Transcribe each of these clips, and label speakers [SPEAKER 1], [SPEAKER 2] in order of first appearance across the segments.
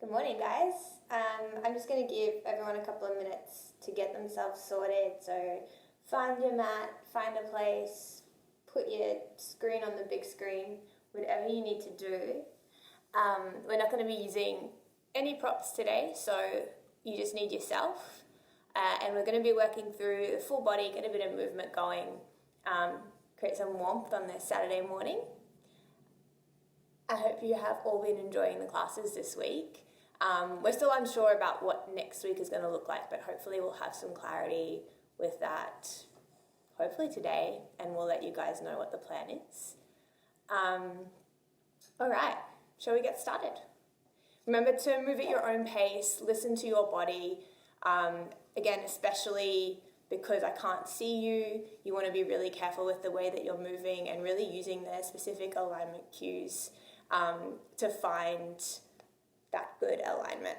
[SPEAKER 1] Good morning, guys. I'm just going to give everyone a couple of minutes to get themselves sorted. So find your mat, find a place, put your screen on the big screen, whatever you need to do. We're not going to be using any props today, so you just need yourself. And we're going to be working through the full body, get a bit of movement going, create some warmth on this Saturday morning. I hope you have all been enjoying the classes this week. We're still unsure about what next week is going to look like, but hopefully we'll have some clarity with that, hopefully today, and we'll let you guys know what the plan is. All right, shall we get started? Remember to move at your own pace, listen to your body. Again, especially because I can't see you, you want to be really careful with the way that you're moving and really using the specific alignment cues to find that good alignment.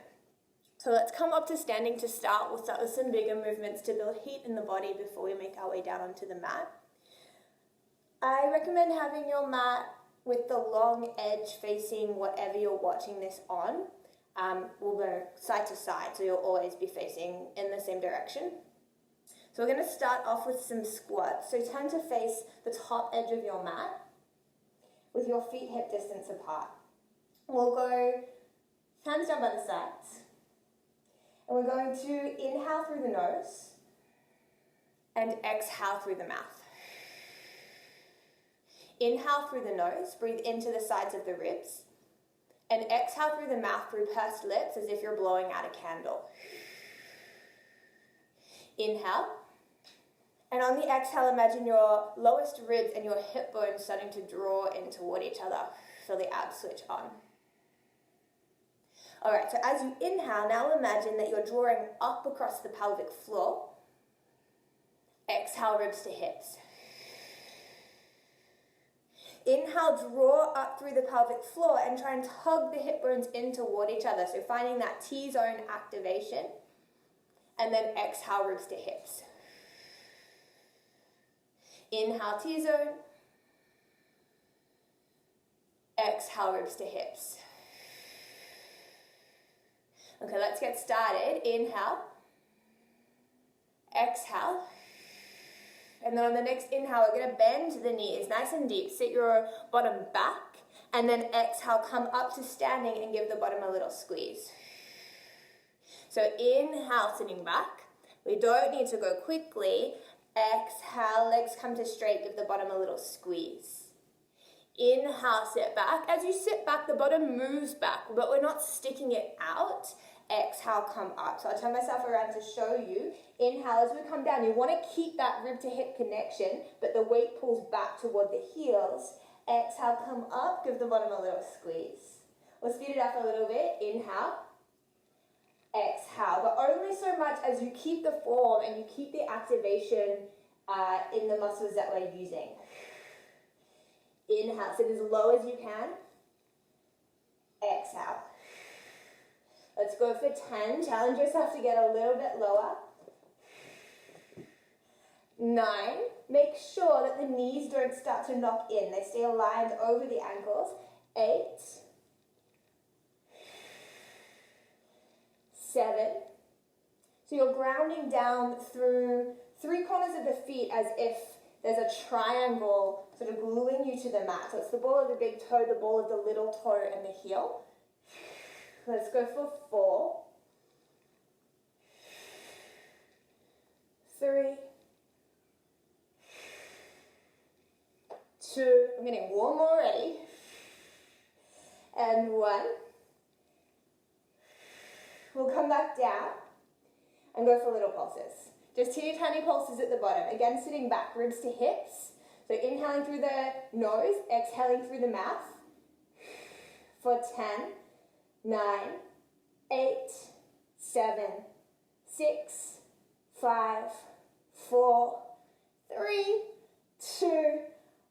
[SPEAKER 1] So let's come up to standing to start. We'll start with some bigger movements to build heat in the body before we make our way down onto the mat. I recommend having your mat with the long edge facing whatever you're watching this on. We'll go side to side, so you'll always be facing in the same direction. So we're going to start off with some squats. So tend to face the top edge of your mat with your feet hip distance apart. We'll go hands down by the sides. And we're going to inhale through the nose and exhale through the mouth. Inhale through the nose, breathe into the sides of the ribs. And exhale through the mouth through pursed lips as if you're blowing out a candle. Inhale. And on the exhale, imagine your lowest ribs and your hip bones starting to draw in toward each other. Feel the abs switch on. All right, so as you inhale, now imagine that you're drawing up across the pelvic floor. Exhale, ribs to hips. Inhale, draw up through the pelvic floor and try and tug the hip bones in toward each other. So finding that T-zone activation. And then exhale, ribs to hips. Inhale, T-zone. Exhale, ribs to hips. Okay, let's get started. Inhale. Exhale. And then on the next inhale, we're going to bend the knees nice and deep. Sit your bottom back. And then exhale, come up to standing and give the bottom a little squeeze. So inhale, sitting back. We don't need to go quickly. Exhale, legs come to straight, give the bottom a little squeeze. Inhale, sit back. As you sit back, the bottom moves back, but we're not sticking it out. Exhale, come up. So I'll turn myself around to show you. Inhale, as we come down, you want to keep that rib to hip connection, but the weight pulls back toward the heels. Exhale, come up, give the bottom a little squeeze. We'll speed it up a little bit. Inhale. Exhale, but only so much as you keep the form and you keep the activation in the muscles that we're using. Inhale, sit as low as you can. Exhale. Let's go for 10. Challenge yourself to get a little bit lower. 9. Make sure that the knees don't start to knock in. They stay aligned over the ankles. 8. 7. So you're grounding down through 3 corners of the feet as if there's a triangle sort of gluing you to the mat. So it's the ball of the big toe, the ball of the little toe, and the heel. Let's go for 4. 3. 2. I'm getting warm already. And 1. We'll come back down and go for little pulses. Just teeny tiny pulses at the bottom. Again, sitting back, ribs to hips. So inhaling through the nose, exhaling through the mouth. For 10, 9, 8, 7, 6, 5, 4, 3, 2,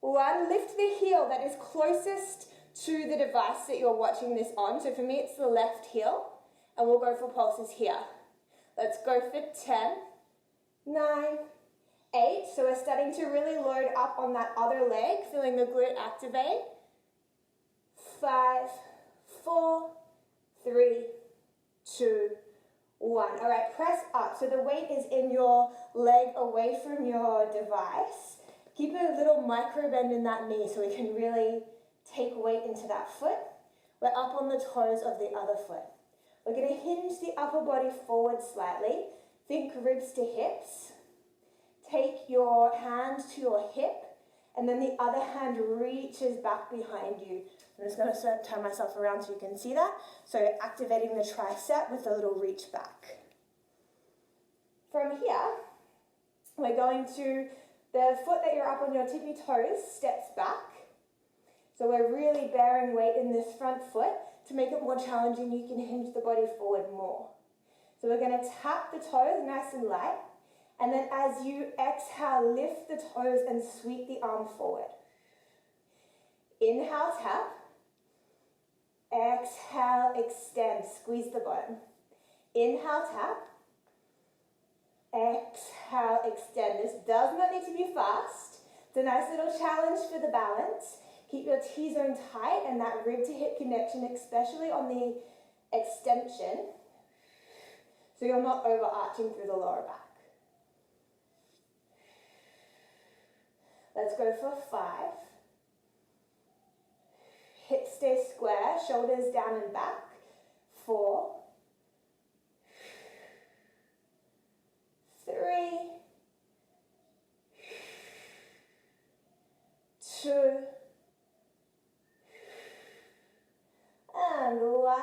[SPEAKER 1] 1. Lift the heel that is closest to the device that you're watching this on. So for me, it's the left heel. And we'll go for pulses here. Let's go for 10, 9, 8. So we're starting to really load up on that other leg, feeling the glute activate. 5, 4, 3, 2, 1. All right, press up. So the weight is in your leg away from your device. Keep a little micro bend in that knee so we can really take weight into that foot. We're up on the toes of the other foot. We're going to hinge the upper body forward slightly. Think ribs to hips. Take your hand to your hip, and then the other hand reaches back behind you. I'm just going to turn myself around so you can see that. So activating the tricep with a little reach back. From here, we're going to, the foot that you're up on your tippy toes steps back. So we're really bearing weight in this front foot. To make it more challenging, you can hinge the body forward more. So we're going to tap the toes nice and light. And then as you exhale, lift the toes and sweep the arm forward. Inhale, tap. Exhale, extend. Squeeze the bottom. Inhale, tap. Exhale, extend. This does not need to be fast. It's a nice little challenge for the balance. Keep your T-zone tight and that rib to hip connection, especially on the extension, so you're not overarching through the lower back. Let's go for 5. Hips stay square, shoulders down and back. 4, 3, 2, and 1.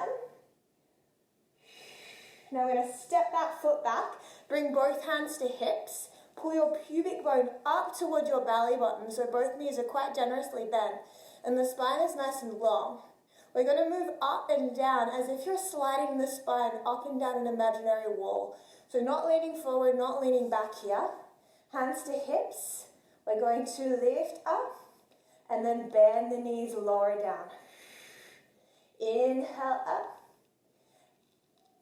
[SPEAKER 1] Now we're going to step that foot back, bring both hands to hips, pull your pubic bone up toward your belly button so both knees are quite generously bent and the spine is nice and long. We're going to move up and down as if you're sliding the spine up and down an imaginary wall. So not leaning forward, not leaning back here. Hands to hips. We're going to lift up and then bend the knees, lower down. Inhale up.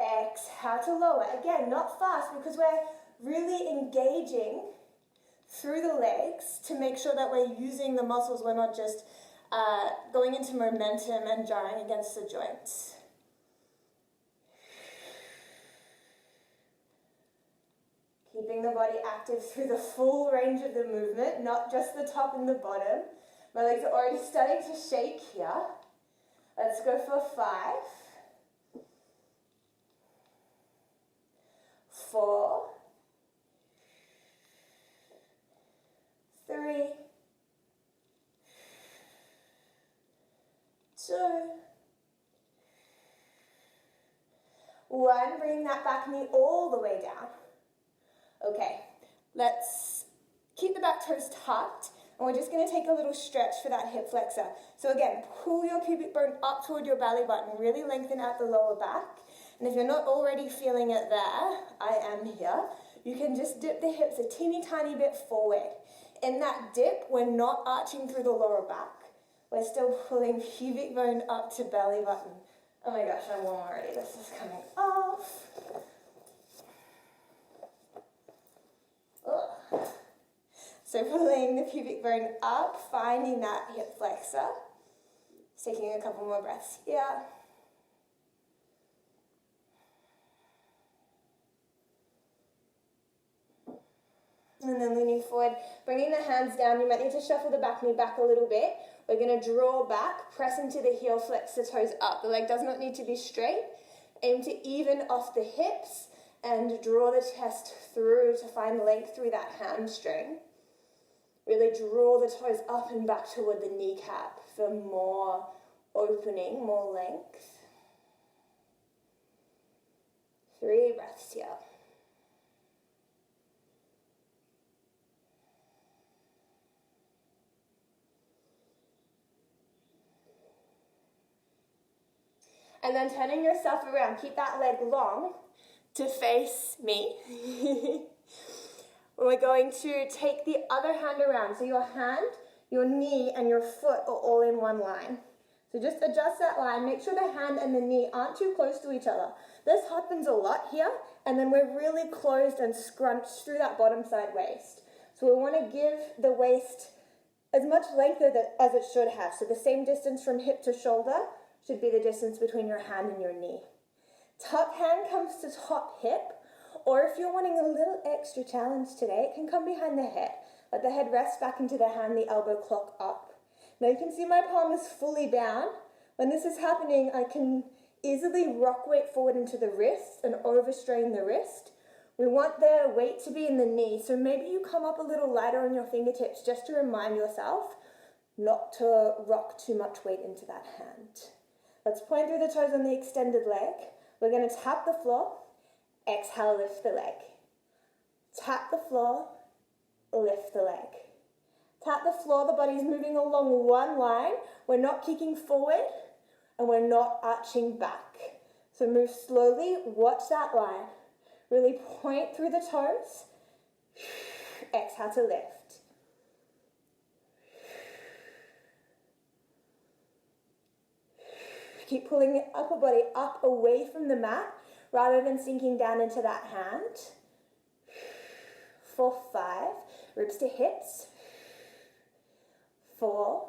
[SPEAKER 1] Exhale to lower. Again, not fast because we're really engaging through the legs to make sure that we're using the muscles. We're not just going into momentum and jarring against the joints. Keeping the body active through the full range of the movement, not just the top and the bottom. My legs are already starting to shake here. Let's go for 5, 4, 3, 2, 1. Bring that back knee all the way down. Okay, let's keep the back toes tucked, and we're just going to take a little stretch for that hip flexor. So again, pull your pubic bone up toward your belly button, really lengthen out the lower back. And if you're not already feeling it there, I am here, you can just dip the hips a teeny tiny bit forward. In that dip, we're not arching through the lower back. We're still pulling pubic bone up to belly button. Oh my gosh, I'm warm already. This is coming off. Ugh. So pulling the pubic bone up, finding that hip flexor. Just taking a couple more breaths here. And then leaning forward, bringing the hands down. You might need to shuffle the back knee back a little bit. We're going to draw back, press into the heel, flex the toes up. The leg does not need to be straight. Aim to even off the hips and draw the chest through to find length through that hamstring. Really draw the toes up and back toward the kneecap for more opening, more length. 3 breaths here. And then turning yourself around, keep that leg long to face me. We're going to take the other hand around. So your hand, your knee, and your foot are all in one line. So just adjust that line. Make sure the hand and the knee aren't too close to each other. This happens a lot here, and then we're really closed and scrunched through that bottom side waist. So we want to give the waist as much length as it should have. So the same distance from hip to shoulder should be the distance between your hand and your knee. Top hand comes to top hip, or if you're wanting a little extra challenge today, it can come behind the head. Let the head rest back into the hand, the elbow clock up. Now you can see my palm is fully down. When this is happening, I can easily rock weight forward into the wrist and overstrain the wrist. We want the weight to be in the knee, so maybe you come up a little lighter on your fingertips just to remind yourself not to rock too much weight into that hand. Let's point through the toes on the extended leg. We're going to tap the floor. Exhale, lift the leg. Tap the floor, lift the leg. Tap the floor, the body's moving along one line. We're not kicking forward and we're not arching back. So move slowly, watch that line. Really point through the toes. Exhale to lift. Keep pulling the upper body up away from the mat rather than sinking down into that hand. For 5, ribs to hips. 4,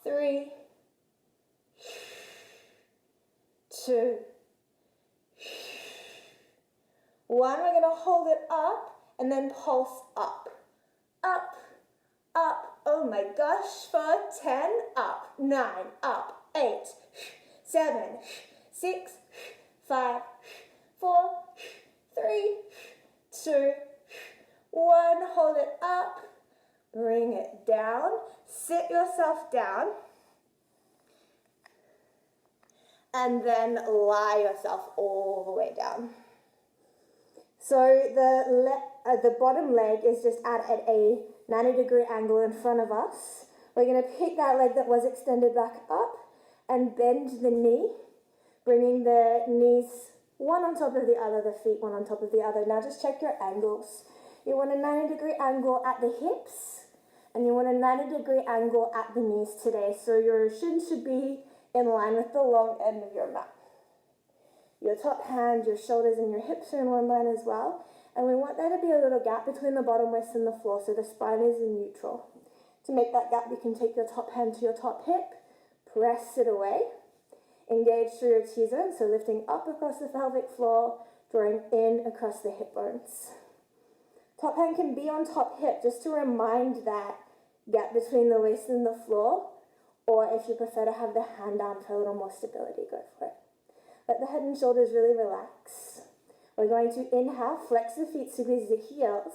[SPEAKER 1] 3, 2, 1. We're going to hold it up and then pulse up. Up, up. Oh my gosh. For 10, up. 9, up. 8, 7, 6, 5, 4, 3, 2, 1. Hold it up. Bring it down. Sit yourself down. And then lie yourself all the way down. So the bottom leg is just at a 90-degree angle in front of us. We're going to pick that leg that was extended back up and bend the knee, bringing the knees one on top of the other, the feet one on top of the other. Now just check your angles. You want a 90-degree angle at the hips, and you want a 90-degree angle at the knees today. So your shins should be in line with the long end of your mat. Your top hand, your shoulders, and your hips are in one line as well. And we want there to be a little gap between the bottom waist and the floor, so the spine is in neutral. To make that gap, you can take your top hand to your top hip, press it away, engage through your T-zone, so lifting up across the pelvic floor, drawing in across the hip bones. Top hand can be on top hip, just to remind that gap between the waist and the floor, or if you prefer to have the hand down for a little more stability, go for it. Let the head and shoulders really relax. We're going to inhale, flex the feet, squeeze the heels.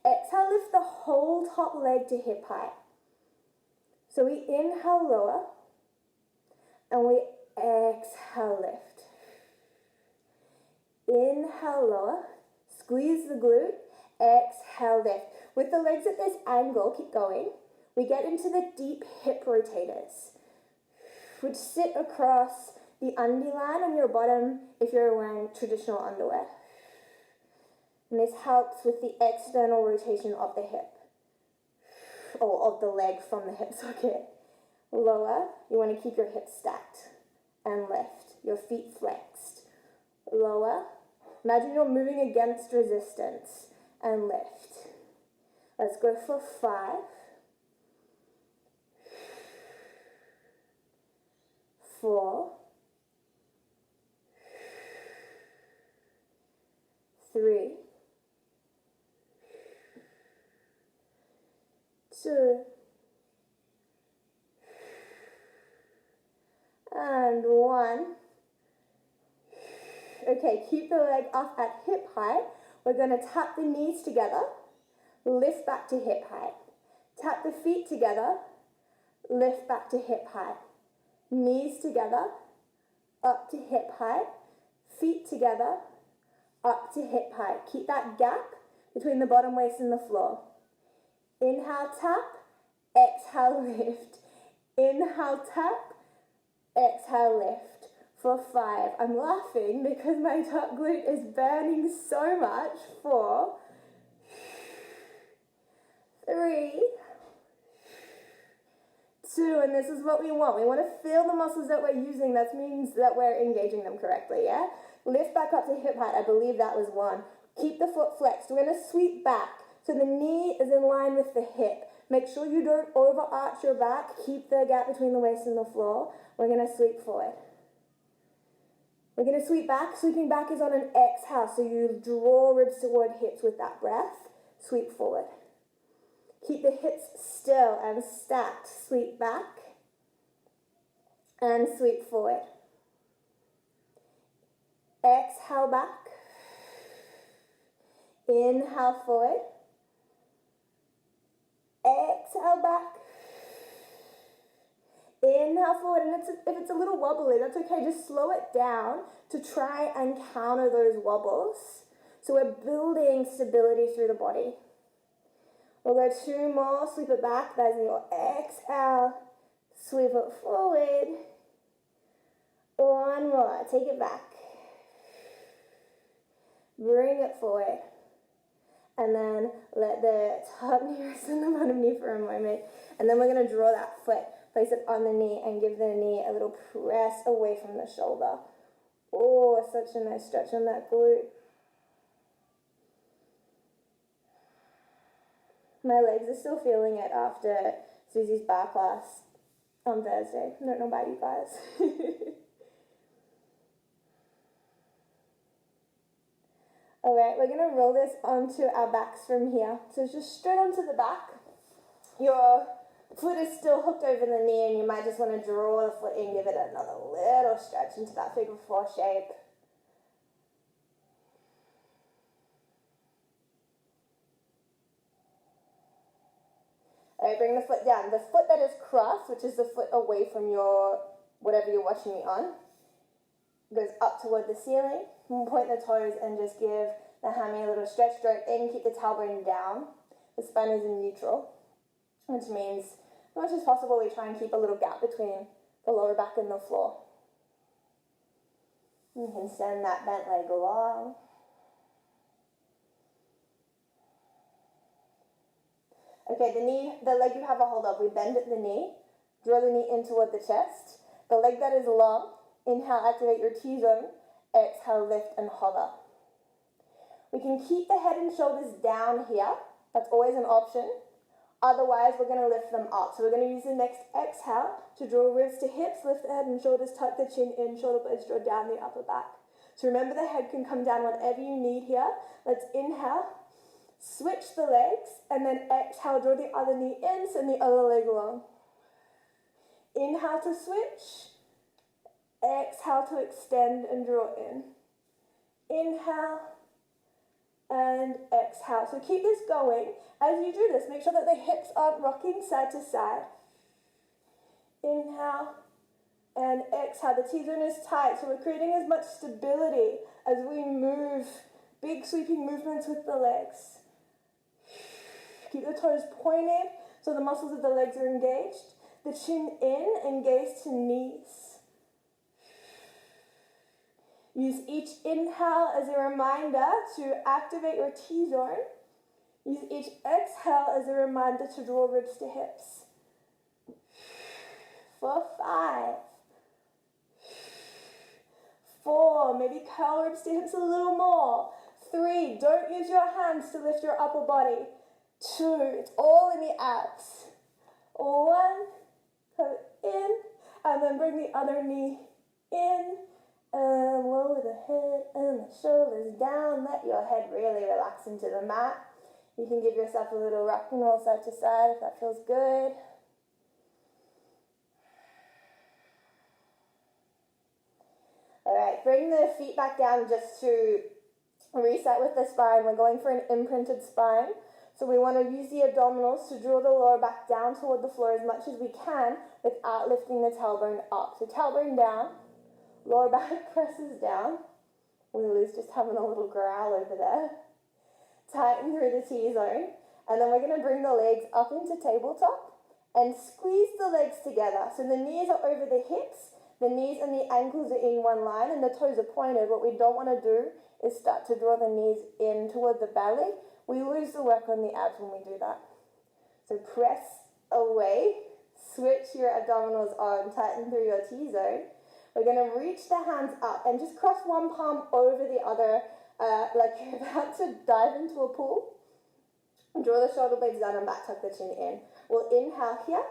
[SPEAKER 1] Exhale, lift the whole top leg to hip height. So we inhale, lower, and we exhale, lift. Inhale, lower, squeeze the glute, exhale, lift. With the legs at this angle, keep going. We get into the deep hip rotators, which sit across the undie line on your bottom if you're wearing traditional underwear. And this helps with the external rotation of the hip, or of the leg from the hip socket. Lower, you want to keep your hips stacked and lift, your feet flexed. Lower, imagine you're moving against resistance and lift. Let's go for 5. 4, 3, 2, and 1. Okay, keep the leg up at hip height. We're going to tap the knees together, lift back to hip height. Tap the feet together, lift back to hip height. Knees together, up to hip height. Feet together, up to hip height. Keep that gap between the bottom waist and the floor. Inhale, tap. Exhale, lift. Inhale, tap. Exhale, lift. For 5. I'm laughing because my top glute is burning so much. 4, 3, 2, and this is what we want. We want to feel the muscles that we're using. That means that we're engaging them correctly, yeah? Lift back up to hip height. I believe that was 1. Keep the foot flexed. We're going to sweep back. So the knee is in line with the hip. Make sure you don't overarch your back. Keep the gap between the waist and the floor. We're going to sweep forward. We're going to sweep back. Sweeping back is on an exhale, so you draw ribs toward hips with that breath. Sweep forward. Keep the hips still and stacked. Sweep back and sweep forward. Exhale back. Inhale forward. Exhale back. Inhale forward, and if it's a little wobbly, that's okay. Just slow it down to try and counter those wobbles. So we're building stability through the body. We'll go 2 more, sweep it back. That's your exhale. Sweep it forward. 1 more, take it back. Bring it forward. And then let the top knee rest on the bottom knee for a moment. And then we're going to draw that foot, place it on the knee, and give the knee a little press away from the shoulder. Oh, such a nice stretch on that glute. My legs are still feeling it after Susie's bar class on Thursday. I don't know about you guys. Alright, we're going to roll this onto our backs from here. So it's just straight onto the back. Your foot is still hooked over the knee, and you might just want to draw the foot in, give it another little stretch into that figure 4 shape. Alright, bring the foot down. The foot that is crossed, which is the foot away from your, whatever you're watching me on, goes up toward the ceiling. Point the toes and just give the hammy a little stretch. Draw in, keep the tailbone down. The spine is in neutral, which means as much as possible we try and keep a little gap between the lower back and the floor. You can send that bent leg long. Okay, the leg you have a hold of, we bend at the knee, draw the knee in toward the chest. The leg that is long, inhale, activate your T-zone. Exhale, lift and hover. We can keep the head and shoulders down here. That's always an option. Otherwise, we're going to lift them up. So we're going to use the next exhale to draw ribs to hips, lift the head and shoulders, tuck the chin in, shoulder blades draw down the upper back. So remember, the head can come down whatever you need here. Let's inhale, switch the legs, and then exhale, draw the other knee in, send the other leg along. Inhale to switch. Exhale to extend and draw in. Inhale and exhale. So keep this going. As you do this, make sure that the hips aren't rocking side to side. Inhale and exhale. The T-zone is tight, so we're creating as much stability as we move. Big sweeping movements with the legs. Keep the toes pointed so the muscles of the legs are engaged. The chin in and gaze to knees. Use each inhale as a reminder to activate your T-zone. Use each exhale as a reminder to draw ribs to hips. For 5. 4, maybe curl ribs to hips a little more. 3, don't use your hands to lift your upper body. 2, it's all in the abs. 1, go in, and then bring the other knee in. And lower the head and the shoulders down. Let your head really relax into the mat. You can give yourself a little rock and roll side to side if that feels good. Alright, bring the feet back down just to reset with the spine. We're going for an imprinted spine. So we want to use the abdominals to draw the lower back down toward the floor as much as we can without lifting the tailbone up. So tailbone down. Lower back presses down. Lulu's just having a little growl over there. Tighten through the T-zone. And then we're going to bring the legs up into tabletop and squeeze the legs together. So the knees are over the hips, the knees and the ankles are in one line, and the toes are pointed. What we don't want to do is start to draw the knees in toward the belly. We lose the work on the abs when we do that. So press away, switch your abdominals on, tighten through your T-zone. We're going to reach the hands up and just cross one palm over the other like you're about to dive into a pool. Draw the shoulder blades down and back, tuck the chin in. We'll inhale here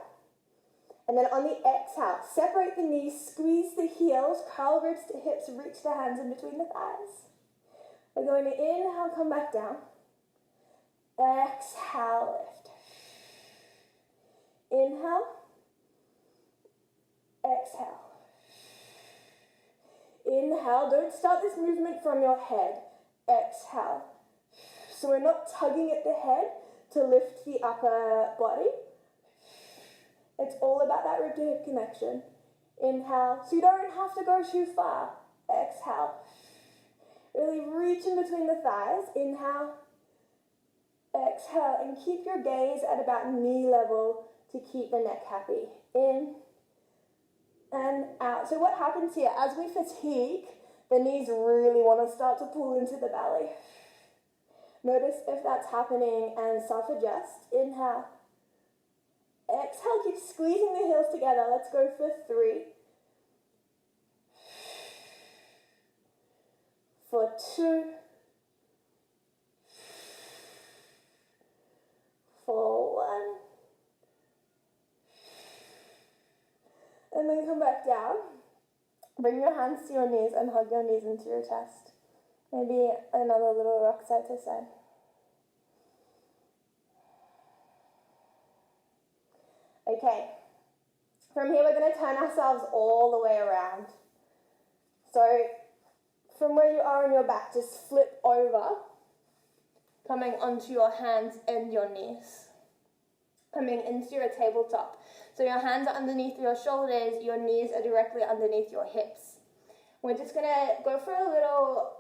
[SPEAKER 1] And then on the exhale, separate the knees, squeeze the heels, curl ribs to hips, reach the hands in between the thighs. We're going to inhale, come back down. Exhale, lift. Inhale. Exhale. Inhale, don't start this movement from your head. Exhale. So we're not tugging at the head to lift the upper body. It's all about that rib to hip connection. Inhale, so you don't have to go too far. Exhale. Really reach in between the thighs. Inhale. Exhale, and keep your gaze at about knee level to keep the neck happy. In and out. So what happens here, as we fatigue, the knees really want to start to pull into the belly. Notice if that's happening and self-adjust. Inhale. Exhale, keep squeezing the heels together. Let's go for 3. For 2. For 1. And then come back down. Bring your hands to your knees and hug your knees into your chest. Maybe another little rock side to side. Okay, from here we're going to turn ourselves all the way around. So from where you are on your back, just flip over, coming onto your hands and your knees, coming into your tabletop. So your hands are underneath your shoulders, your knees are directly underneath your hips. We're just going to go for a little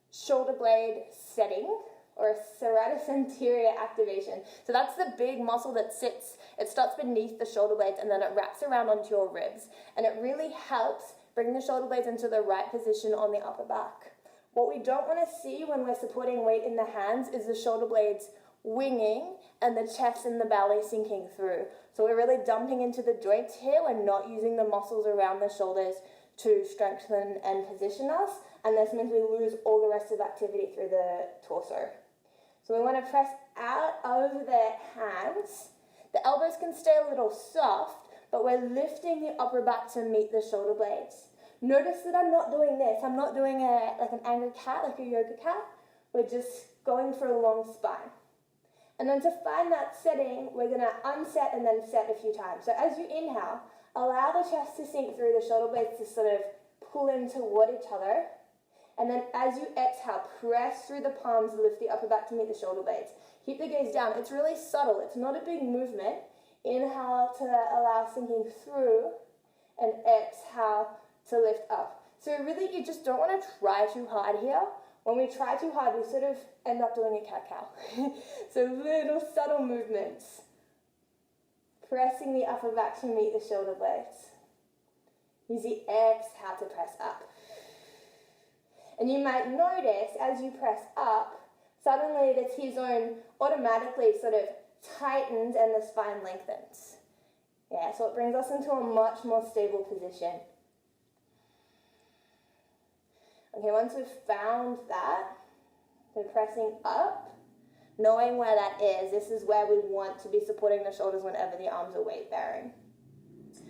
[SPEAKER 1] shoulder blade setting, or a serratus anterior activation. So that's the big muscle that sits, it starts beneath the shoulder blades and then it wraps around onto your ribs. And it really helps bring the shoulder blades into the right position on the upper back. What we don't want to see when we're supporting weight in the hands is the shoulder blades winging and the chest and the belly sinking through. So we're really dumping into the joints here. We're not using the muscles around the shoulders to strengthen and position us, and this means we lose all the rest of activity through the torso. So we want to press out of the hands. The elbows can stay a little soft, but we're lifting the upper back to meet the shoulder blades. Notice that I'm not doing this. I'm not doing like an angry cat, like a yoga cat. We're just going for a long spine. And then to find that setting, we're going to unset and then set a few times. So as you inhale, allow the chest to sink through, the shoulder blades to sort of pull in toward each other. And then as you exhale, press through the palms, lift the upper back to meet the shoulder blades. Keep the gaze down. It's really subtle. It's not a big movement. Inhale to allow sinking through, and exhale to lift up. So really, you just don't want to try too hard here. When we try too hard, we sort of end up doing a cat-cow. So little subtle movements. Pressing the upper back to meet the shoulder blades. Use the exhale to press up. And you might notice as you press up, suddenly the T-zone automatically sort of tightens and the spine lengthens. Yeah, so it brings us into a much more stable position. Okay, once we've found that, we're pressing up, knowing where that is, this is where we want to be supporting the shoulders whenever the arms are weight bearing.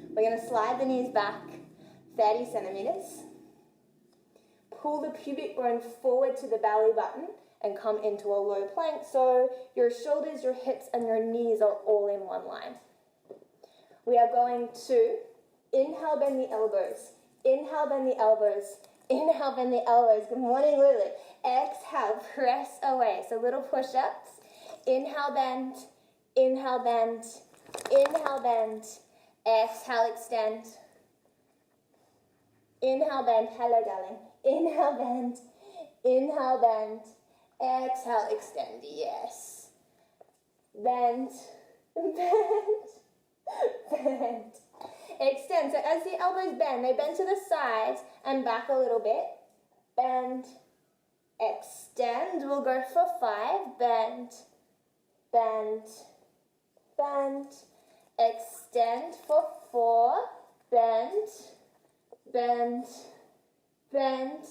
[SPEAKER 1] We're going to slide the knees back 30 centimeters. Pull the pubic bone forward to the belly button and come into a low plank so your shoulders, your hips, and your knees are all in one line. We are going to inhale, bend the elbows. Inhale, bend the elbows. Inhale, bend the elbows. Good morning, Lulu. Exhale, press away. So little push-ups. Inhale, bend. Inhale, bend. Inhale, bend. Exhale, extend. Inhale, bend. Hello, darling. Inhale, bend. Inhale, bend. Exhale, extend. Yes. Bend. Bend. Bend. Extend. So as the elbows bend, they bend to the sides and back a little bit. Bend. Extend. We'll go for 5. Bend. Bend. Bend. Extend for 4. Bend. Bend. Bend.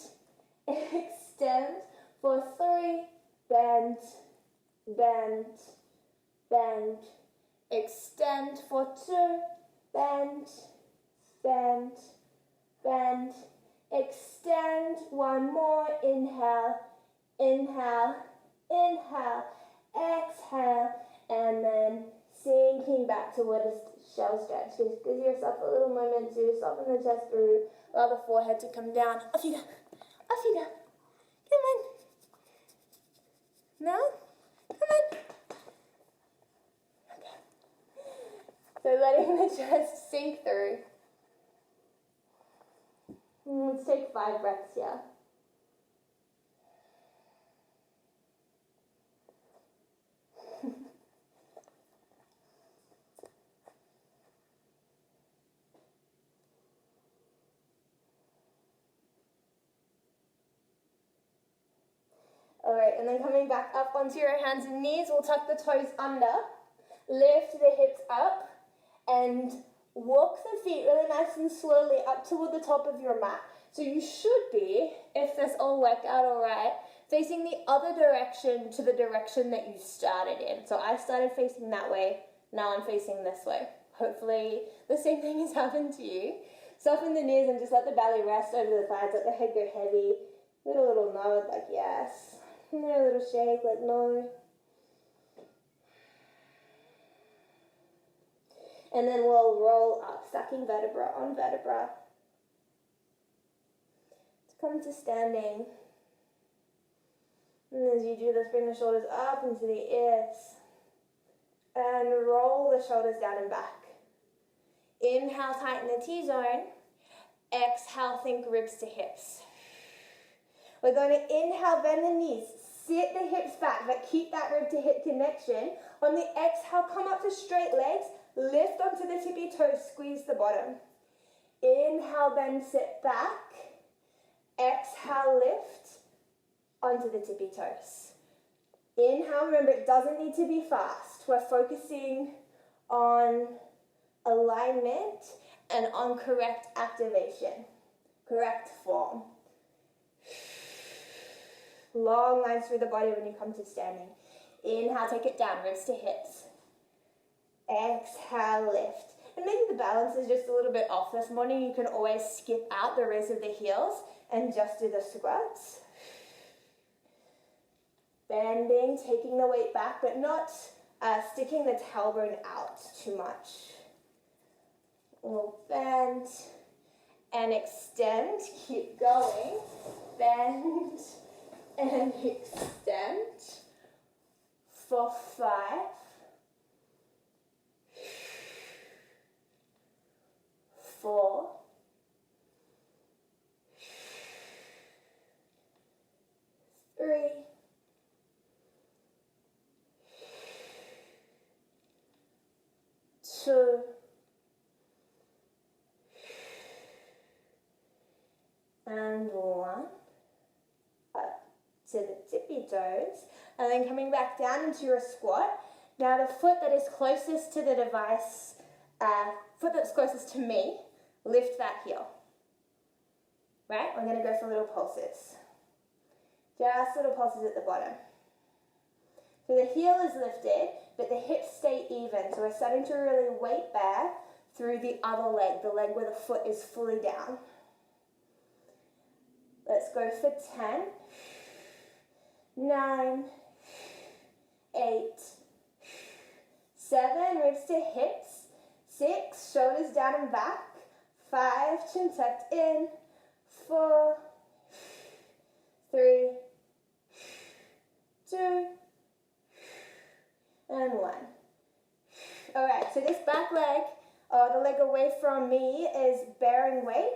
[SPEAKER 1] Extend for 3. Bend. Bend. Bend. Extend for 2. bend, bend, bend. Extend, one more, inhale, inhale, inhale, exhale, and then sinking back toward a shell stretch. Just give yourself a little moment to soften the chest through, allow the forehead to come down. Off you go, off you go. Come on. No? Come on. Okay. So letting the chest sink through. Let's take 5 breaths here. Alright, and then coming back up onto your hands and knees, we'll tuck the toes under, lift the hips up, and walk the feet really nice and slowly up toward the top of your mat. So you should be, if this all worked out alright, facing the other direction to the direction that you started in. So I started facing that way, now I'm facing this way. Hopefully the same thing has happened to you. Soften the knees and just let the belly rest over the thighs, let the head go heavy. Give it a little nod like yes. And then a little shake like no. And then we'll roll up, stacking vertebra on vertebra. To come to standing. And as you do this, bring the shoulders up into the ears. And roll the shoulders down and back. Inhale, tighten the T-zone. Exhale, think ribs to hips. We're going to inhale, bend the knees. Sit the hips back, but keep that rib to hip connection. On the exhale, come up to straight legs. Lift onto the tippy toes, squeeze the bottom. Inhale, bend, sit back. Exhale, lift onto the tippy toes. Inhale, remember it doesn't need to be fast. We're focusing on alignment and on correct activation, correct form. Long lines through the body when you come to standing. Inhale, take it down, ribs to hips. Exhale, lift. And maybe the balance is just a little bit off this morning. You can always skip out the raise of the heels and just do the squats. Bending, taking the weight back, but not sticking the tailbone out too much. We'll bend and extend. Keep going. Bend and extend. For 5. 4. 3. 2. And 1. Up to the tippy toes. And then coming back down into your squat. Now the foot that is closest to the device, foot that's closest to me, lift that heel. Right? We're going to go for little pulses. Just little pulses at the bottom. So the heel is lifted, but the hips stay even. So we're starting to really weight bear through the other leg, the leg where the foot is fully down. Let's go for 10, 9, 8, 7, ribs to hips, 6, shoulders down and back, 5, chin tucked in, 4, 3, 2, and 1. All right, so this back leg, the leg away from me, is bearing weight.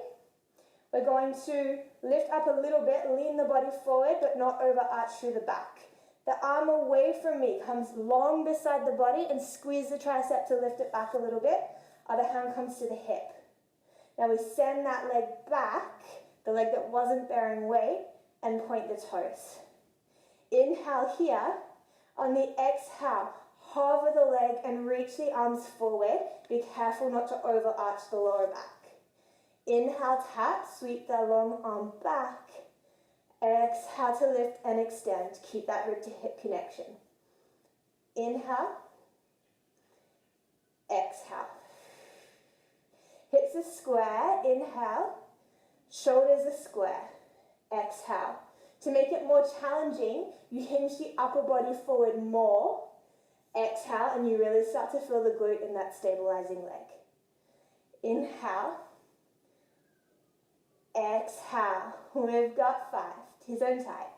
[SPEAKER 1] We're going to lift up a little bit, lean the body forward, but not overarch through the back. The arm away from me comes long beside the body and squeeze the tricep to lift it back a little bit. Other hand comes to the hip. Now we send that leg back, the leg that wasn't bearing weight, and point the toes. Inhale here. On the exhale, hover the leg and reach the arms forward. Be careful not to overarch the lower back. Inhale, tap, sweep the long arm back. Exhale to lift and extend. Keep that rib to hip connection. Inhale. Exhale. Hips are square, inhale. Shoulders are square, exhale. To make it more challenging, you hinge the upper body forward more. Exhale, and you really start to feel the glute in that stabilizing leg. Inhale. Exhale. We've got 5. T-zone tight.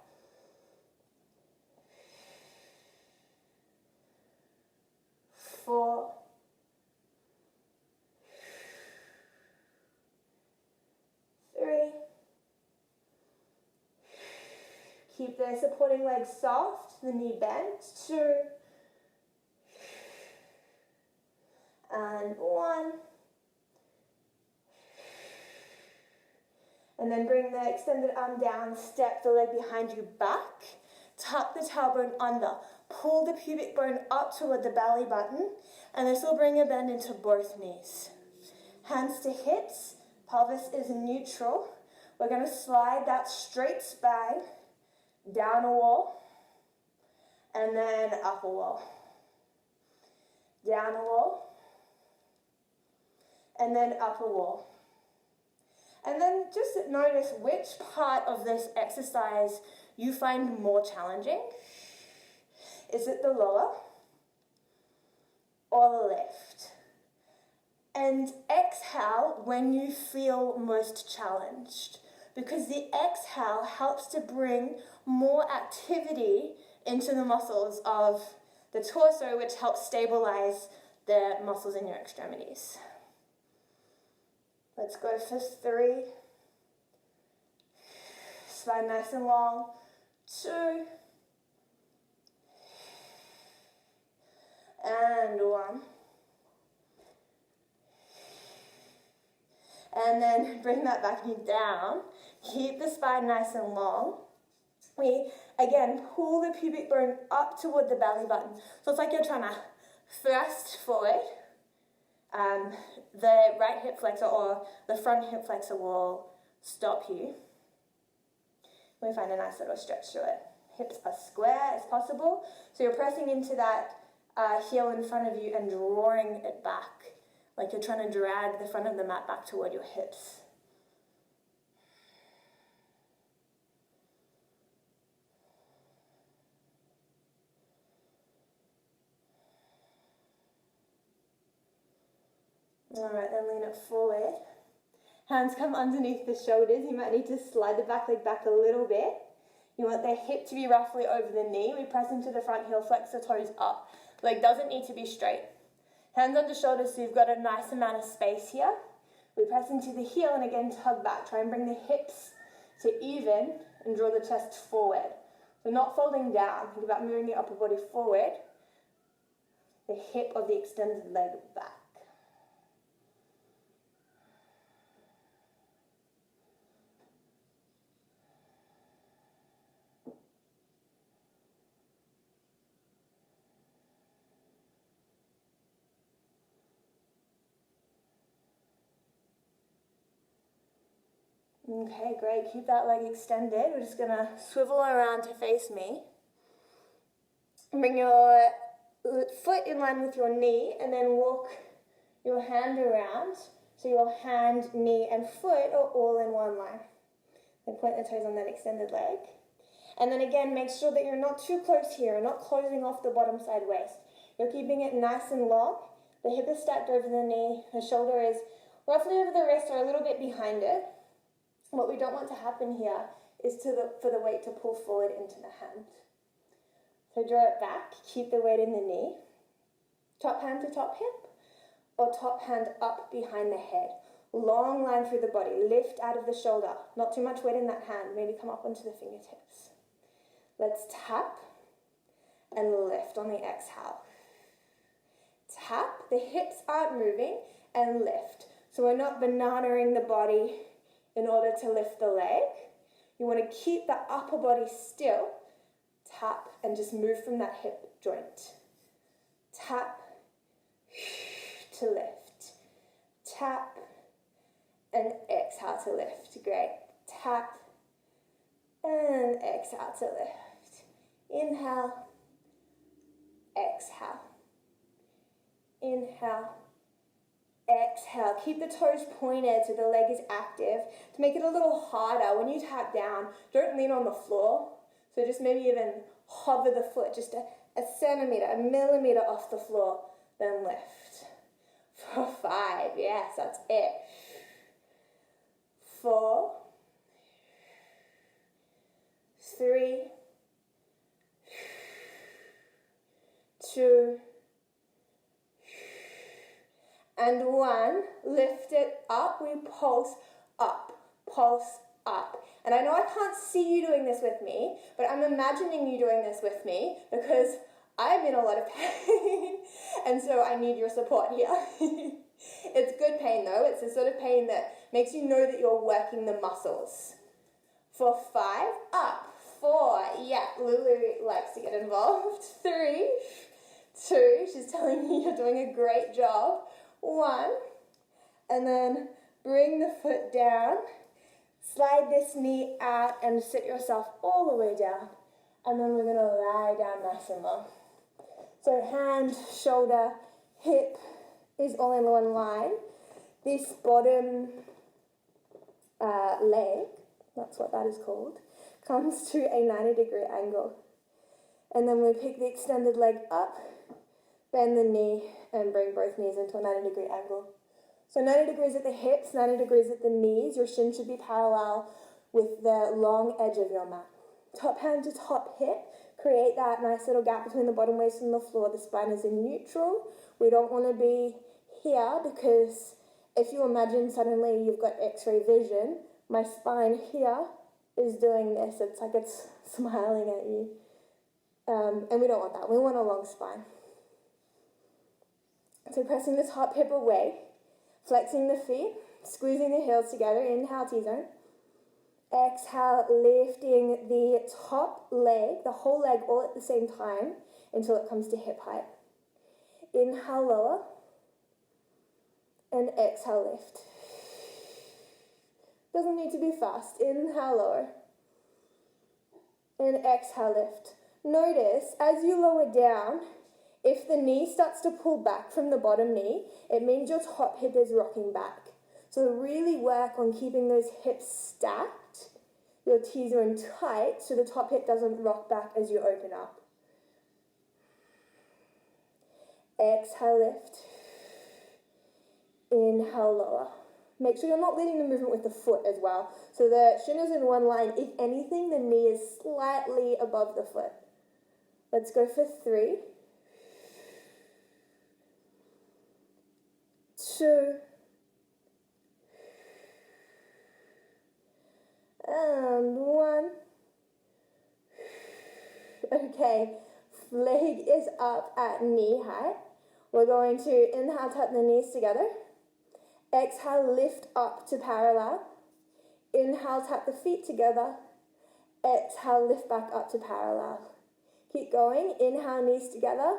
[SPEAKER 1] 4. 3. Keep the supporting leg soft, the knee bent. 2. And 1. And then bring the extended arm down, step the leg behind you back, tuck the tailbone under, pull the pubic bone up toward the belly button, and this will bring a bend into both knees. Hands to hips, pelvis is neutral. We're going to slide that straight spine down a wall, and then up a wall. Down a wall, and then up a wall. And then just notice which part of this exercise you find more challenging. Is it the lower or the left? And exhale when you feel most challenged, because the exhale helps to bring more activity into the muscles of the torso, which helps stabilize the muscles in your extremities. Let's go for 3. Spine nice and long. 2. And 1. And then bring that back knee down. Keep the spine nice and long. We, again, pull the pubic bone up toward the belly button. So it's like you're trying to thrust forward. The right hip flexor or the front hip flexor will stop you. We find a nice little stretch to it. Hips are square as possible. So you're pressing into that heel in front of you and drawing it back, like you're trying to drag the front of the mat back toward your hips. All right, then lean it forward. Hands come underneath the shoulders. You might need to slide the back leg back a little bit. You want the hip to be roughly over the knee. We press into the front heel, flex the toes up. Leg doesn't need to be straight. Hands under shoulders so you've got a nice amount of space here. We press into the heel and again tug back. Try and bring the hips to even and draw the chest forward. So not folding down. Think about moving the upper body forward. The hip of the extended leg back. Okay, great. Keep that leg extended. We're just going to swivel around to face me. Bring your foot in line with your knee and then walk your hand around. So your hand, knee, and foot are all in one line. Then point the toes on that extended leg. And then again, make sure that you're not too close here and not closing off the bottom side waist. You're keeping it nice and long. The hip is stacked over the knee. The shoulder is roughly over the wrist or a little bit behind it. What we don't want to happen here is for the weight to pull forward into the hand. So draw it back, keep the weight in the knee. Top hand to top hip, or top hand up behind the head. Long line through the body, lift out of the shoulder. Not too much weight in that hand, maybe come up onto the fingertips. Let's tap and lift on the exhale. Tap, the hips aren't moving, and lift. So we're not bananaing the body in order to lift the leg. You want to keep the upper body still. Tap and just move from that hip joint. Tap to lift. Tap and exhale to lift. Great. Tap and exhale to lift. Inhale. Exhale. Inhale. Exhale, keep the toes pointed so the leg is active. To make it a little harder, when you tap down, don't lean on the floor. So just maybe even hover the foot just a centimeter, a millimeter off the floor, then lift. For 5, yes, that's it. 4, 3, 2, and 1. Lift it up. We pulse up, pulse up. And I know I can't see you doing this with me, but I'm imagining you doing this with me because I'm in a lot of pain, and so I need your support here. It's good pain though. It's the sort of pain that makes you know that you're working the muscles. For 5, up. 4, yeah, Lulu likes to get involved. 3, 2, she's telling me you're doing a great job. 1, and then bring the foot down. Slide this knee out and sit yourself all the way down. And then we're going to lie down nice and low. So hand, shoulder, hip is all in one line. This bottom leg, that's what that is called, comes to a 90-degree angle. And then we pick the extended leg up, bend the knee, and bring both knees into a 90-degree angle. So 90 degrees at the hips, 90 degrees at the knees. Your shin should be parallel with the long edge of your mat. Top hand to top hip. Create that nice little gap between the bottom waist and the floor. The spine is in neutral. We don't want to be here because if you imagine suddenly you've got x-ray vision, my spine here is doing this. It's like it's smiling at you. And we don't want that. We want a long spine. So pressing the top hip away, flexing the feet, squeezing the heels together. Inhale, T-zone. Exhale, lifting the top leg, the whole leg all at the same time until it comes to hip height. Inhale, lower. And exhale, lift. Doesn't need to be fast. Inhale, lower. And exhale, lift. Notice as you lower down, if the knee starts to pull back from the bottom knee, it means your top hip is rocking back. So really work on keeping those hips stacked, your T-zone tight, so the top hip doesn't rock back as you open up. Exhale, lift. Inhale, lower. Make sure you're not leading the movement with the foot as well. So the shin is in one line. If anything, the knee is slightly above the foot. Let's go for 3, 2, and 1. Okay, leg is up at knee height. We're going to inhale, tap the knees together. Exhale, lift up to parallel. Inhale, tap the feet together. Exhale, lift back up to parallel. Keep going. Inhale, knees together.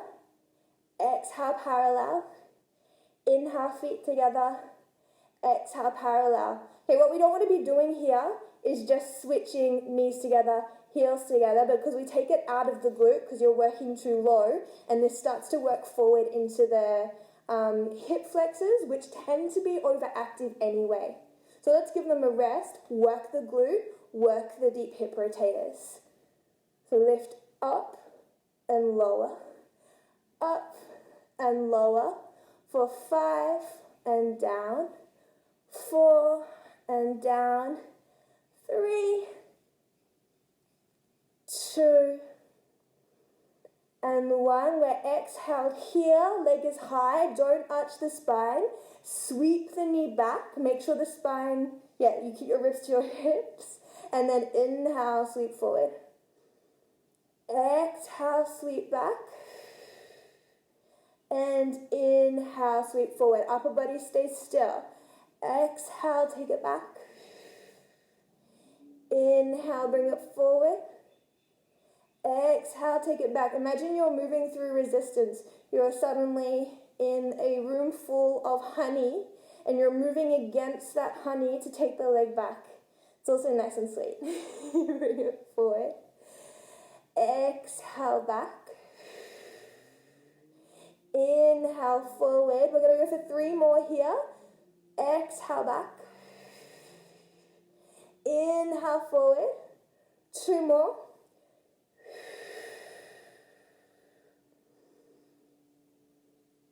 [SPEAKER 1] Exhale, parallel. Inhale, feet together. Exhale, parallel. Okay, what we don't want to be doing here is just switching knees together, heels together, because we take it out of the glute because you're working too low, and this starts to work forward into the hip flexors, which tend to be overactive anyway. So let's give them a rest. Work the glute, work the deep hip rotators. So lift up and lower, up and lower for 5 and down, 4 and down, 3, 2, and 1. We're exhaled here, leg is high, don't arch the spine, sweep the knee back, make sure the spine, you keep your ribs to your hips, and then inhale, sweep forward. Exhale, sweep back, and inhale, sweep forward. Upper body stays still. Exhale, take it back. Inhale, bring it forward. Exhale, take it back. Imagine you're moving through resistance. You're suddenly in a room full of honey, and you're moving against that honey to take the leg back. It's also nice and sweet. Bring it forward. Exhale, back.
[SPEAKER 2] Inhale forward. We're going to go for 3 more here. Exhale back. Inhale forward. 2 more.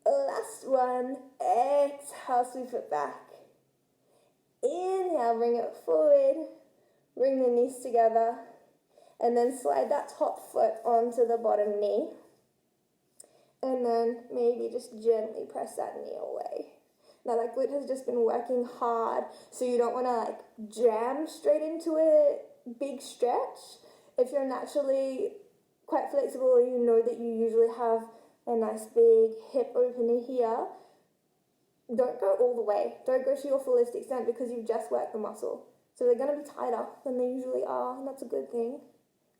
[SPEAKER 2] Last one. Exhale, sweep it back. Inhale, bring it forward. Bring the knees together. And then slide that top foot onto the bottom knee. And then maybe just gently press that knee away. Now that glute has just been working hard, so you don't want to like jam straight into a big stretch. If you're naturally quite flexible, or you know that you usually have a nice big hip opener here, don't go all the way. Don't go to your fullest extent because you've just worked the muscle. So they're going to be tighter than they usually are, and that's a good thing,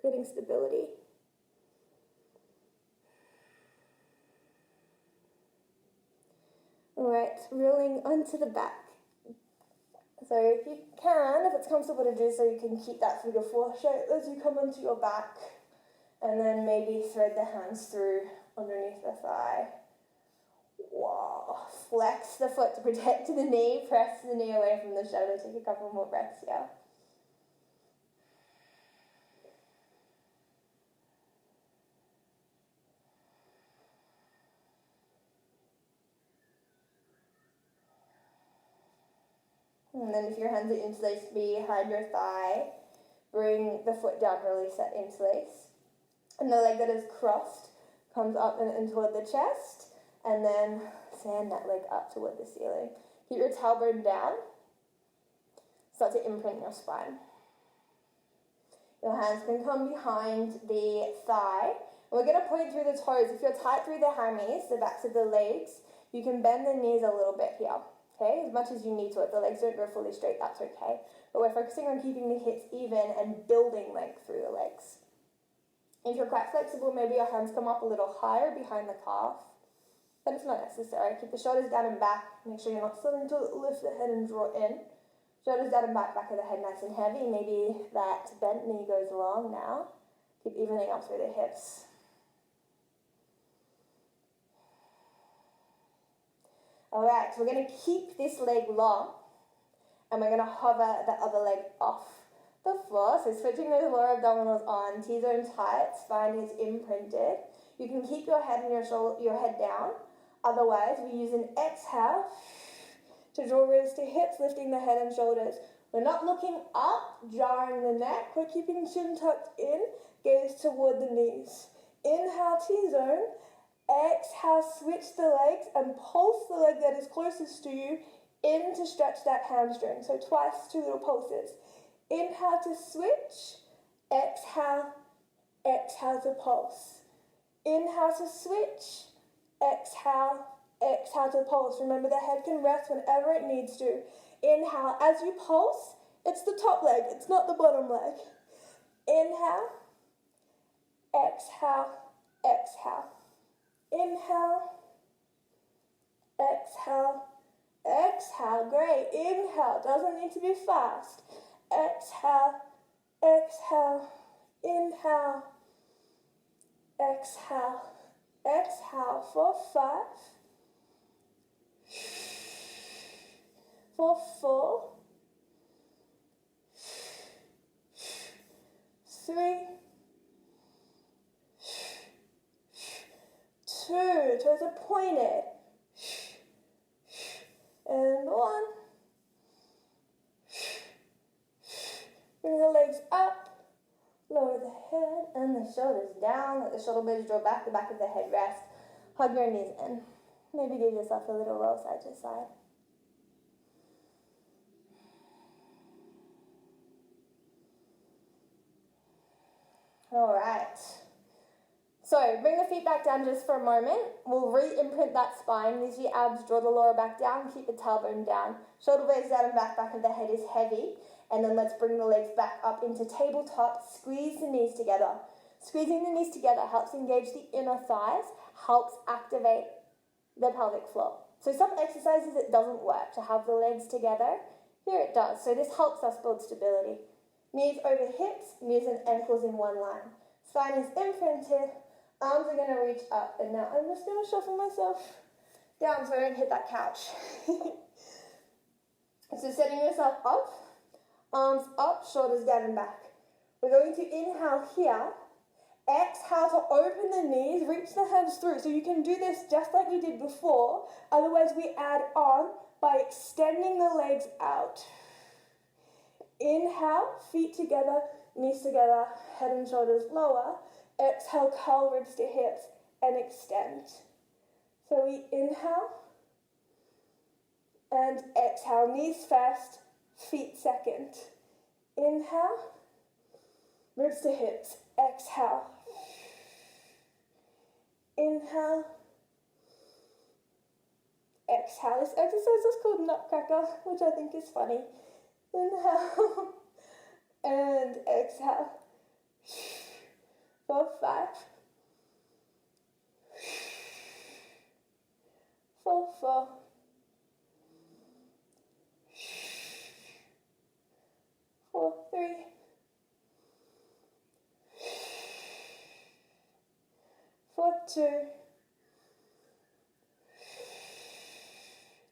[SPEAKER 2] creating stability. Alright, rolling onto the back. So if you can, if it's comfortable to do so, you can keep that figure 4 shape as you come onto your back. And then maybe thread the hands through underneath the thigh. Wow. Flex the foot to protect the knee. Press the knee away from the shoulder. Take a couple more breaths here. And then if your hands are interlaced behind your thigh, bring the foot down, release that interlace. And the leg that is crossed comes up and toward the chest, and then send that leg up toward the ceiling. Keep your tailbone down. Start to imprint your spine. Your hands can come behind the thigh. We're going to point through the toes. If you're tight through the hammies, the backs of the legs, you can bend the knees a little bit here. Okay, as much as you need to. If the legs don't go fully straight, that's okay. But we're focusing on keeping the hips even and building length through the legs. If you're quite flexible, maybe your hands come up a little higher behind the calf. But it's not necessary. Keep the shoulders down and back. Make sure you're not starting to lift the head and draw in. Shoulders down and back of the head nice and heavy. Maybe that bent knee goes long now. Keep evening up through the hips. Alright, so we're going to keep this leg long, and we're going to hover the other leg off the floor. So switching those lower abdominals on, T-zone tight, spine is imprinted. You can keep your head and your head down. Otherwise, we use an exhale to draw wrists to hips, lifting the head and shoulders. We're not looking up, jarring the neck. We're keeping chin tucked in, gaze toward the knees. Inhale, T-zone. Exhale, switch the legs and pulse the leg that is closest to you in to stretch that hamstring. So twice, 2 little pulses. Inhale to switch. Exhale, exhale to pulse. Inhale to switch. Exhale, exhale to pulse. Remember, the head can rest whenever it needs to. Inhale. As you pulse, it's the top leg. It's not the bottom leg. Inhale. Exhale, exhale. Inhale, exhale, exhale. Great. Inhale. Doesn't need to be fast. Exhale, exhale, inhale, exhale, exhale for 5, for 4, 3, 2, toes are pointed, and 1. Bring the legs up, lower the head and the shoulders down, let the shoulder blades draw back, the back of the head rest, hug your knees in. Maybe give yourself a little roll side to side. Alright. So, bring the feet back down just for a moment. We'll re-imprint that spine. Use your abs, draw the lower back down, keep the tailbone down. Shoulder blades down and back of the head is heavy. And then let's bring the legs back up into tabletop. Squeeze the knees together. Squeezing the knees together helps engage the inner thighs, helps activate the pelvic floor. So some exercises it doesn't work to have the legs together. Here it does. So this helps us build stability. Knees over hips, knees and ankles in one line. Spine is imprinted. Arms are going to reach up, and now I'm just going to shuffle myself down so I don't hit that couch. So setting yourself up, arms up, shoulders down and back. We're going to inhale here. Exhale to open the knees, reach the hands through. So you can do this just like we did before. Otherwise, we add on by extending the legs out. Inhale, feet together, knees together, head and shoulders lower. Exhale, curl ribs to hips and extend. So we inhale and exhale, knees first, feet second. Inhale, ribs to hips, exhale. Inhale, exhale. This exercise is called Nutcracker, which I think is funny. Inhale and exhale. For 5, for 4, for 3, for 2,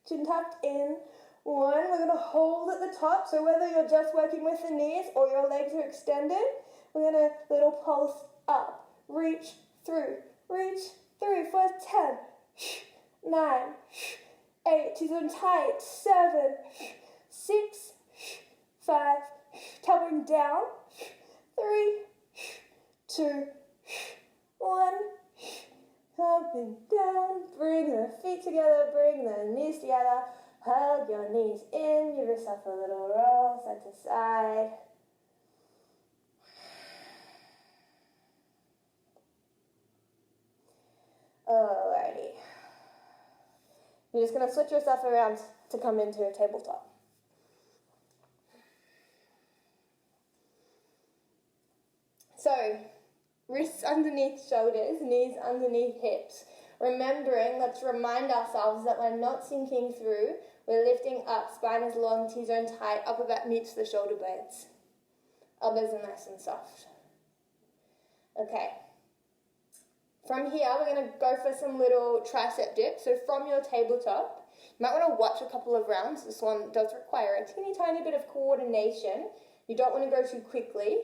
[SPEAKER 2] chin tucked in. 1, we're going to hold at the top, so whether you're just working with the knees or your legs are extended, we're going to little pulse up, reach through for 10, 9, 8, teeth on tight, 7, 6, 5, tailbone down, 3, 2, 1, tailbone down, bring the feet together, bring the knees together, hug your knees in, give yourself a little roll, side to side. Alrighty. You're just going to switch yourself around to come into a tabletop. So, wrists underneath shoulders, knees underneath hips. Remembering, let's remind ourselves that we're not sinking through, we're lifting up, spine is long, T-zone tight, upper back meets the shoulder blades. Elbows are nice and soft. Okay. From here, we're going to go for some little tricep dips. So from your tabletop, you might want to watch a couple of rounds. This one does require a teeny tiny bit of coordination. You don't want to go too quickly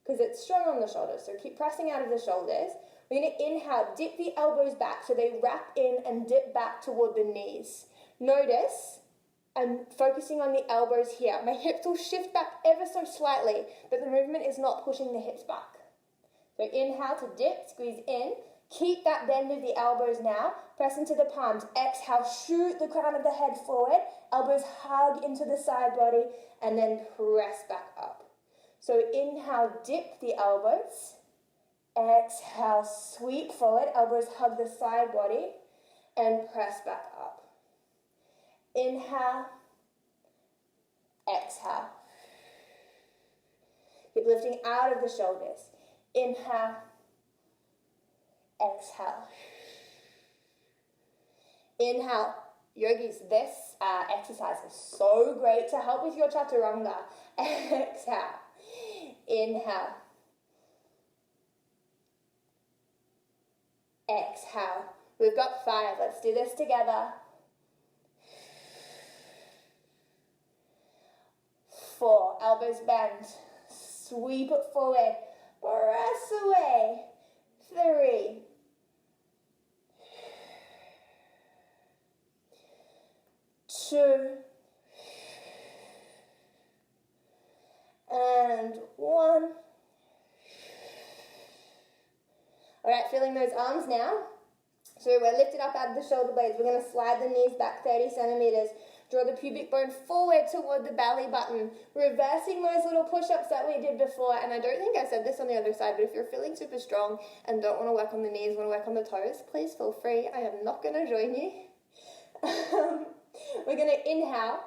[SPEAKER 2] because it's strong on the shoulders. So keep pressing out of the shoulders. We're going to inhale, dip the elbows back so they wrap in and dip back toward the knees. Notice I'm focusing on the elbows here. My hips will shift back ever so slightly, but the movement is not pushing the hips back. So inhale to dip, squeeze in. Keep that bend of the elbows now. Press into the palms. Exhale, shoot the crown of the head forward. Elbows hug into the side body and then press back up. So inhale, dip the elbows. Exhale, sweep forward. Elbows hug the side body and press back up. Inhale, exhale. Keep lifting out of the shoulders. Inhale, exhale. Inhale. Yogis, this exercise is so great to help with your chaturanga. Exhale. Inhale. Exhale. We've got 5. Let's do this together. 4. Elbows bend. Sweep it forward. Press away. 3. 2. And 1. Alright, feeling those arms now. So we're lifted up out of the shoulder blades. We're going to slide the knees back 30 centimeters. Draw the pubic bone forward toward the belly button. Reversing those little push-ups that we did before. And I don't think I said this on the other side, but if you're feeling super strong and don't want to work on the knees, want to work on the toes, please feel free. I am not going to join you. We're going to inhale.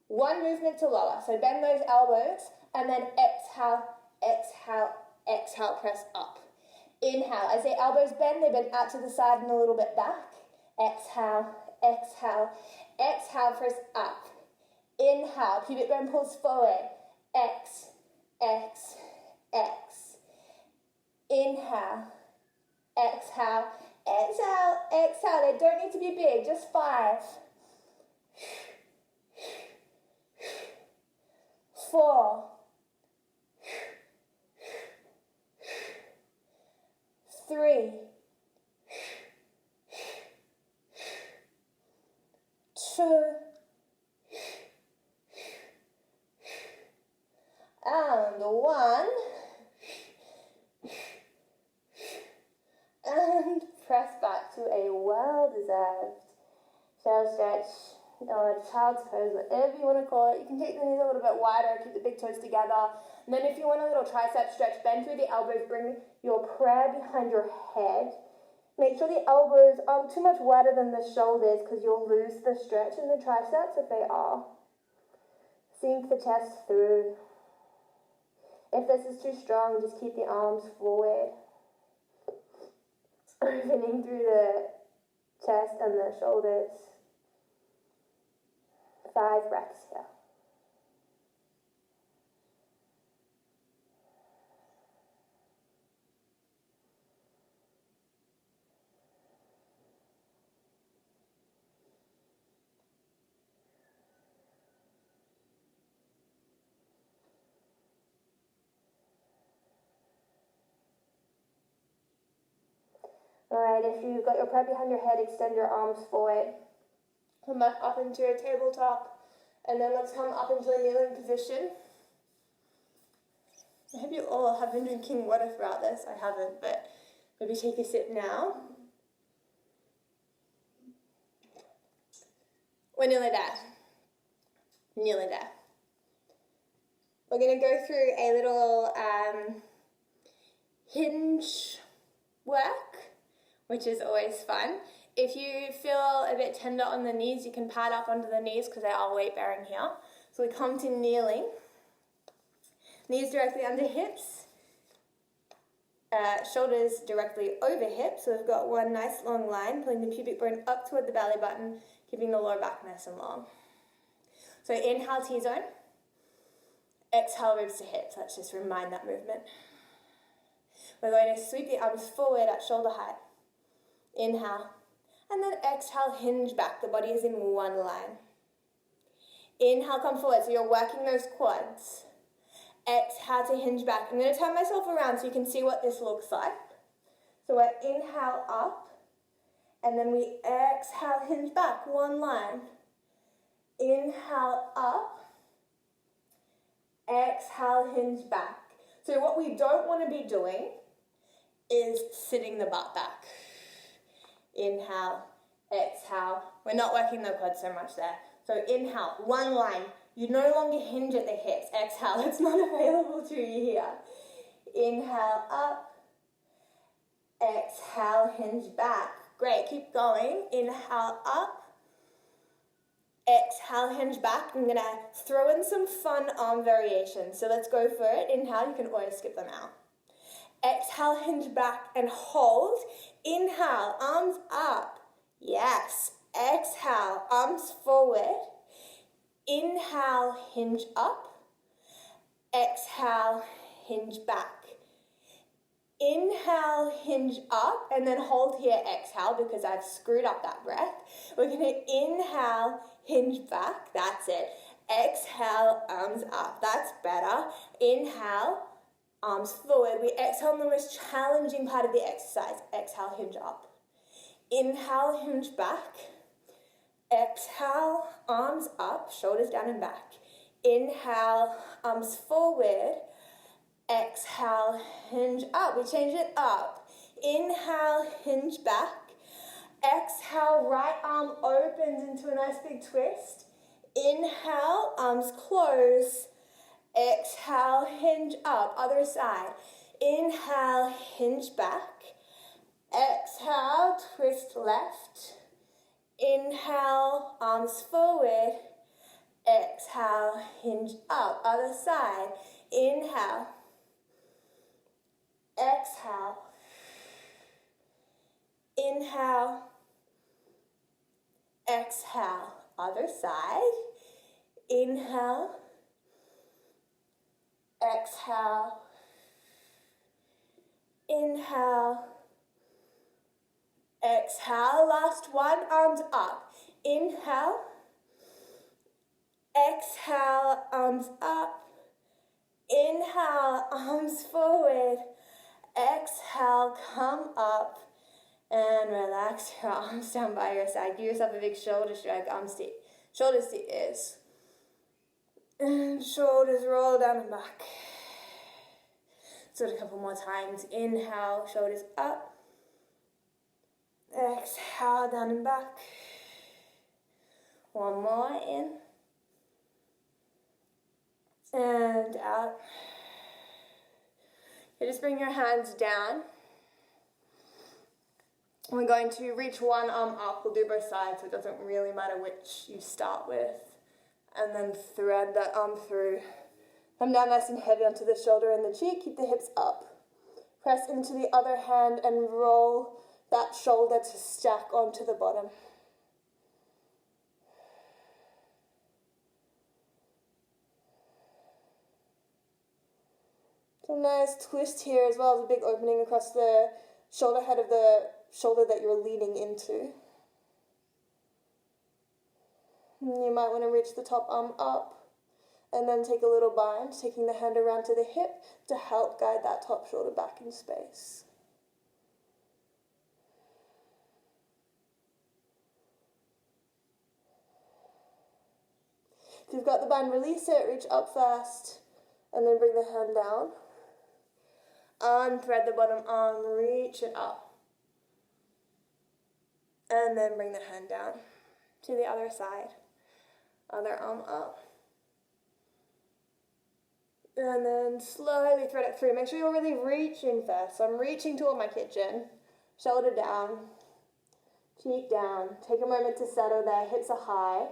[SPEAKER 2] 1 movement to lower. So bend those elbows. And then exhale, exhale, exhale, press up. Inhale. As the elbows bend, they bend out to the side and a little bit back. Exhale, exhale, exhale, press up. Inhale, pubic bone pulls forward. X, X, X. Inhale, exhale, exhale, exhale. They don't need to be big, just 5, 4, 3, 2, and 1. And press back to a well-deserved shell stretch, or child's pose, whatever you want to call it. You can take the knees a little bit wider, keep the big toes together. And then if you want a little tricep stretch, bend through the elbows, bring your prayer behind your head. Make sure the elbows aren't too much wider than the shoulders because you'll lose the stretch in the triceps if they are. Sink the chest through. If this is too strong, just keep the arms forward. Opening through the chest and the shoulders. 5 breaths here. Alright, if you've got your prayer behind your head, extend your arms forward. Come back up into a tabletop. And then let's come up into a kneeling position. I hope you all have been drinking water throughout this. I haven't, but maybe take a sip now. We're nearly there. Nearly there. We're going to go through a little hinge work, which is always fun. If you feel a bit tender on the knees, you can pad up under the knees because they are weight bearing here. So we come to kneeling. Knees directly under hips. Shoulders directly over hips. So we've got one nice long line, pulling the pubic bone up toward the belly button, keeping the lower back nice and long. So inhale T-zone. Exhale ribs to hips. Let's just remind that movement. We're going to sweep the arms forward at shoulder height. Inhale. And then exhale, hinge back. The body is in one line. Inhale, come forward. So you're working those quads. Exhale to hinge back. I'm going to turn myself around so you can see what this looks like. So we're inhale up. And then we exhale, hinge back. One line. Inhale up. Exhale, hinge back. So what we don't want to be doing is sitting the butt back. Inhale, exhale. We're not working the quads so much there. So inhale, one line. You no longer hinge at the hips. Exhale, it's not available to you here. Inhale up. Exhale, hinge back. Great, keep going. Inhale up. Exhale, hinge back. I'm going to throw in some fun arm variations. So let's go for it. Inhale, you can always skip them out. Exhale, hinge back and hold. Inhale, arms up. Yes. Exhale, arms forward. Inhale, hinge up. Exhale, hinge back. Inhale, hinge up, and then hold here, exhale, because I've screwed up that breath. We're going to inhale, hinge back. That's it. Exhale, arms up. That's better. Inhale, arms forward. We exhale on the most challenging part of the exercise. Exhale, hinge up. Inhale, hinge back. Exhale, arms up, shoulders down and back. Inhale, arms forward. Exhale, hinge up. We change it up. Inhale, hinge back. Exhale, right arm opens into a nice big twist. Inhale, arms close. Exhale, hinge up. Other side. Inhale, hinge back. Exhale, twist left. Inhale, arms forward. Exhale, hinge up. Other side. Inhale. Exhale. Inhale. Exhale. Other side. Inhale. Exhale. Inhale.
[SPEAKER 1] Exhale, last one, arms up. Inhale. Exhale, arms up. Inhale, arms forward. Exhale, come up. And relax your arms down by your side. Give yourself a big shoulder shrug, shoulders to ears. And shoulders roll down and back. Do it a couple more times. Inhale, shoulders up. Exhale, down and back. One more, in. And out. You just bring your hands down. We're going to reach one arm up. We'll do both sides, so it doesn't really matter which you start with. And then thread that arm through. Come down nice and heavy onto the shoulder and the cheek. Keep the hips up. Press into the other hand and roll that shoulder to stack onto the bottom. So nice twist here as well as a big opening across the shoulder head of the shoulder that you're leaning into. And you might want to reach the top arm up and then take a little bind, taking the hand around to the hip to help guide that top shoulder back in space. If you've got the bind, release it, reach up first, and then bring the hand down. Unthread the bottom arm, reach it up. And then bring the hand down to the other side. Other arm up. And then slowly thread it through. Make sure you're really reaching first. So I'm reaching toward my kitchen. Shoulder down. Cheek down. Take a moment to settle there. Hips are high.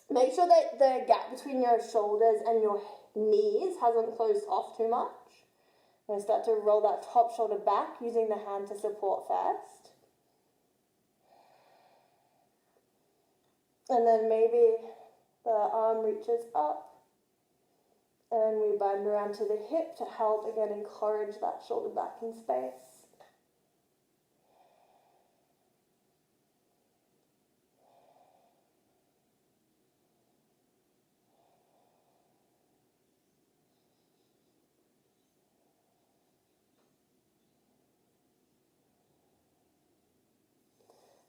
[SPEAKER 1] Make sure that the gap between your shoulders and your knees hasn't closed off too much. I'm going to start to roll that top shoulder back using the hand to support first. And then maybe the arm reaches up and we bind around to the hip to help, again, encourage that shoulder back in space.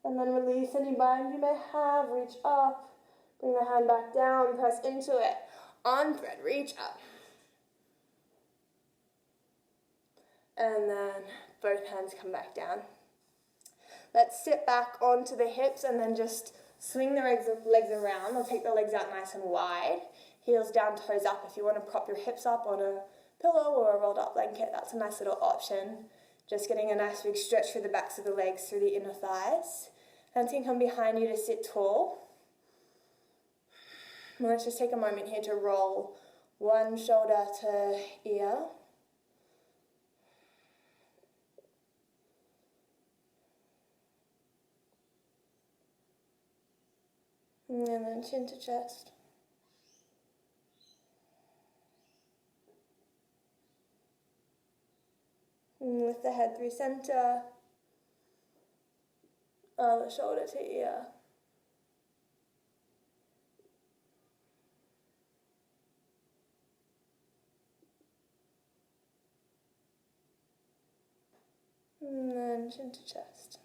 [SPEAKER 1] And then release any bind you may have, reach up, bring the hand back down, press into it. On thread, reach up. And then both hands come back down. Let's sit back onto the hips and then just swing the legs around. We'll take the legs out nice and wide. Heels down, toes up. If you want to prop your hips up on a pillow or a rolled up blanket, that's a nice little option. Just getting a nice big stretch through the backs of the legs, through the inner thighs. Hands can come behind you to sit tall. And let's just take a moment here to roll one shoulder to ear. And then chin to chest. And lift the head through center. Other shoulder to ear. And then chin to chest.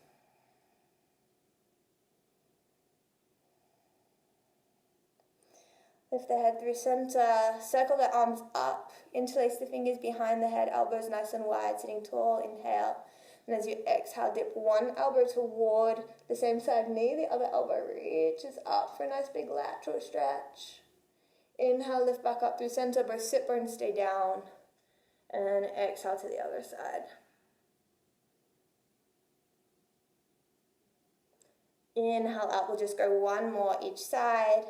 [SPEAKER 1] Lift the head through center, circle the arms up, interlace the fingers behind the head, elbows nice and wide, sitting tall, inhale. And as you exhale, dip one elbow toward the same side knee, the other elbow reaches up for a nice big lateral stretch. Inhale, lift back up through center, both sit bones stay down. And exhale to the other side. Inhale up, we'll just go one more each side.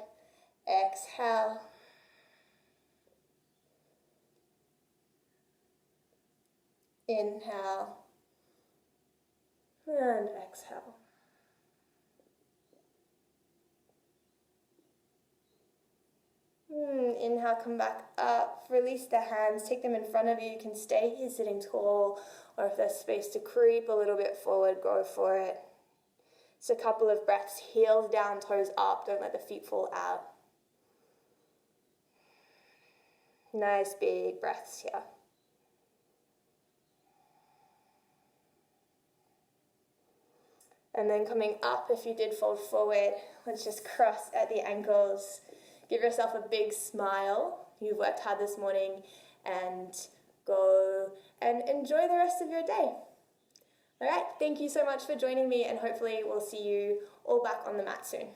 [SPEAKER 1] Exhale. Inhale. And exhale. Inhale, come back up. Release the hands. Take them in front of you. You can stay here sitting tall, or if there's space to creep a little bit forward, go for it. Just a couple of breaths. Heels down, toes up. Don't let the feet fall out. Nice big breaths here. And then coming up, if you did fold forward, let's just cross at the ankles. Give yourself a big smile. You've worked hard this morning, and go and enjoy the rest of your day. All right, thank you so much for joining me, and hopefully we'll see you all back on the mat soon.